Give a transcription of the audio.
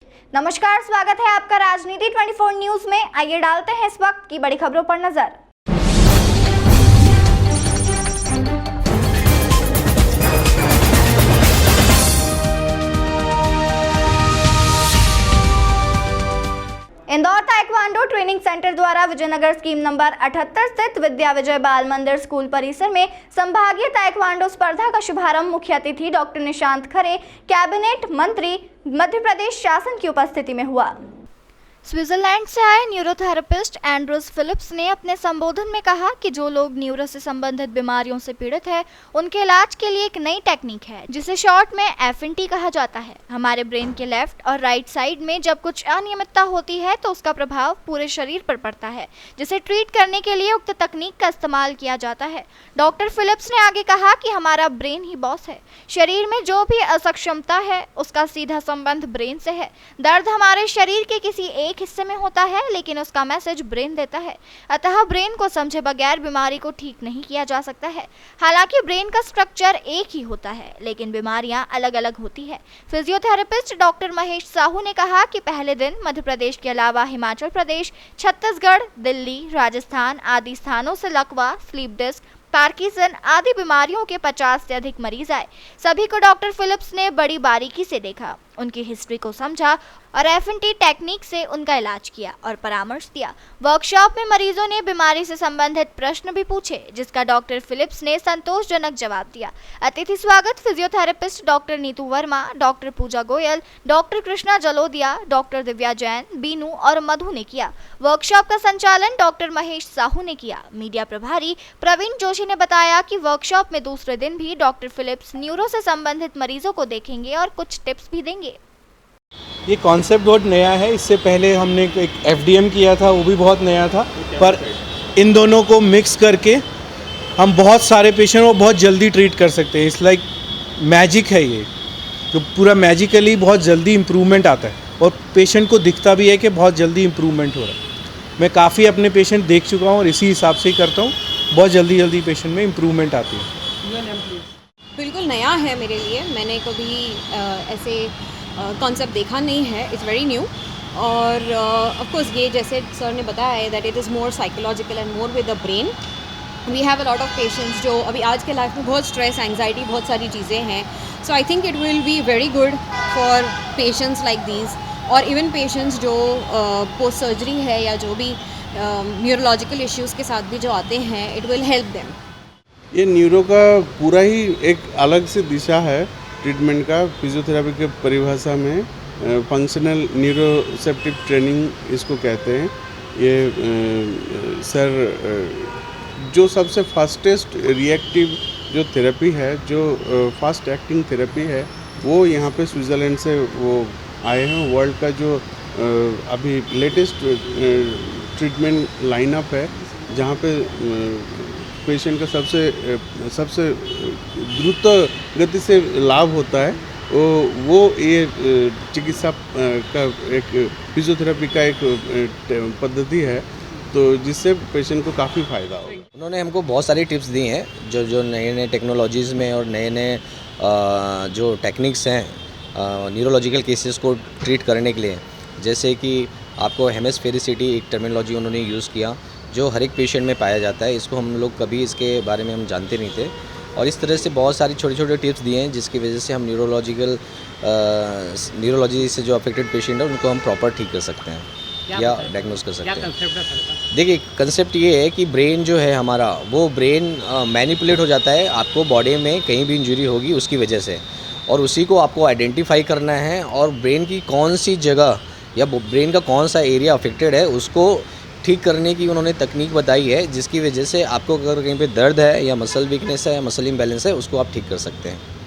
नमस्कार, स्वागत है आपका राजनीति 24 न्यूज में। आइए डालते हैं इस वक्त की बड़ी खबरों पर नजर। इंदौर ताइक्वांडो ट्रेनिंग सेंटर द्वारा विजयनगर स्कीम नंबर 78 स्थित विद्या विजय बाल मंदिर स्कूल परिसर में संभागीय ताइक्वांडो स्पर्धा का शुभारंभ मुख्य अतिथि डॉक्टर निशांत खरे, कैबिनेट मंत्री मध्य प्रदेश शासन की उपस्थिति में हुआ। स्विट्जरलैंड से आए न्यूरोथेरेपिस्ट एंड्रूज फिलिप्स ने अपने संबोधन में कहा कि जो लोग न्यूरो से संबंधित बीमारियों से पीड़ित हैं, उनके इलाज के लिए एक नई टेक्निक है जिसे शॉर्ट में एफएनटी कहा जाता है। हमारे ब्रेन के लेफ्ट और राइट साइड में जब कुछ अनियमितता होती है तो उसका प्रभाव पूरे शरीर पर पड़ता है, जिसे ट्रीट करने के लिए उक्त तकनीक का इस्तेमाल किया जाता है। डॉक्टर फिलिप्स ने आगे कहा कि हमारा ब्रेन ही बॉस है। शरीर में जो भी असक्षमता है उसका सीधा संबंध ब्रेन से है। दर्द हमारे शरीर के किसी एक हिस्से में होता है, लेकिन उसका मैसेज ब्रेन देता है। अतः ब्रेन को समझे बगैर बीमारी को ठीक नहीं किया जा सकता है। हालांकि ब्रेन का स्ट्रक्चर एक ही होता है, लेकिन बीमारियां अलग अलग होती है। फिजियोथेरेपिस्ट डॉक्टर महेश साहू ने कहा कि पहले दिन मध्य प्रदेश के अलावा हिमाचल प्रदेश, छत्तीसगढ़, दिल्ली, राजस्थान आदि स्थानों से लकवा, स्लीप डिस्क, पार्किंसन आदि बीमारियों के 50 से अधिक मरीज आए। सभी को डॉक्टर फिलिप्स ने बड़ी बारीकी से देखा, उनकी हिस्ट्री को समझा और एफएनटी टेक्निक से उनका इलाज किया और परामर्श दिया। वर्कशॉप में मरीजों ने बीमारी से संबंधित प्रश्न भी पूछे, जिसका डॉक्टर फिलिप्स ने संतोषजनक जवाब दिया। अतिथि स्वागत physiotherapist doctor Neetu Verma, doctor Pooja Goyal, doctor Krishna Jalodiya, doctor Divya Jain, Binu और मधु ने किया। वर्कशॉप का संचालन डॉक्टर महेश साहू ने किया। मीडिया प्रभारी प्रवीण जोशी ने बताया कि वर्कशॉप में दूसरे दिन भी डॉक्टर फिलिप्स न्यूरो से संबंधित मरीजों को देखेंगे और कुछ टिप्स भी देंगे। ये कॉन्सेप्ट बहुत नया है। इससे पहले हमने एक एफडीएम किया था, वो भी बहुत नया था, पर इन दोनों को मिक्स करके हम बहुत सारे पेशेंट को बहुत जल्दी ट्रीट कर सकते हैं। इट्स लाइक मैजिक है ये, जो पूरा मैजिकली बहुत जल्दी इम्प्रूवमेंट आता है और पेशेंट को दिखता भी है कि बहुत जल्दी इम्प्रूवमेंट हो रहा है। मैं काफ़ी अपने पेशेंट देख चुका हूँ और इसी हिसाब से ही करता हूँ। बहुत जल्दी पेशेंट में इम्प्रूवमेंट आती है। बिल्कुल नया है मेरे लिए, मैंने कभी ऐसे कॉन्सेप्ट देखा नहीं है। इट्स वेरी न्यू और ऑफ कोर्स ये जैसे सर ने बताया है that it is more psychological and more with the brain. We have a lot of patients जो अभी आज के लाइफ में बहुत स्ट्रेस, एंग्जाइटी, बहुत सारी चीज़ें हैं। So I think it will be very good for patients like these और इवन पेशेंट्स जो पोस्ट सर्जरी है या जो भी न्यूरोलॉजिकल इश्यूज़ के साथ भी जो आते हैं, इट विल हेल्प देम। ये न्यूरो का पूरा ही एक अलग से दिशा है ट्रीटमेंट का। फिजियोथेरेपी के परिभाषा में फंक्शनल न्यूरोसेप्टिव ट्रेनिंग इसको कहते हैं। ये सर जो सबसे फास्टेस्ट रिएक्टिव जो थेरेपी है, जो फास्ट एक्टिंग थेरेपी है, वो यहाँ पे स्विट्ज़रलैंड से वो आए हैं। वर्ल्ड का जो अभी लेटेस्ट ट्रीटमेंट लाइनअप है, जहाँ पे पेशेंट का सबसे द्रुत गति से लाभ होता है, वो ये चिकित्सा का एक फिजियोथेरेपी का एक पद्धति है, तो जिससे पेशेंट को काफ़ी फ़ायदा होगा। उन्होंने हमको बहुत सारी टिप्स दी हैं जो नए टेक्नोलॉजीज़ में और नए जो टेक्निक्स हैं न्यूरोलॉजिकल केसेस को ट्रीट करने के लिए। जैसे कि आपको हेमिस्फेरिसिटी एक टर्मिनोलॉजी उन्होंने यूज़ किया, जो हर एक पेशेंट में पाया जाता है। इसको हम लोग कभी इसके बारे में हम जानते नहीं थे और इस तरह से बहुत सारी छोटे टिप्स दिए हैं, जिसकी वजह से हम न्यूरोलॉजी से जो अफेक्टेड पेशेंट है उनको हम प्रॉपर ठीक कर सकते हैं या डायग्नोज कर सकते हैं। देखिए, कंसेप्ट ये है कि ब्रेन जो है हमारा, वो ब्रेन मैनिपुलेट हो जाता है। आपको बॉडी में कहीं भी इंजरी होगी उसकी वजह से, और उसी को आपको आइडेंटिफाई करना है और ब्रेन की कौन सी जगह या ब्रेन का कौन सा एरिया अफेक्टेड है उसको ठीक करने की उन्होंने तकनीक बताई है, जिसकी वजह से आपको अगर कहीं पे दर्द है या मसल वीकनेस है या मसल इम्बैलेंस है, उसको आप ठीक कर सकते हैं।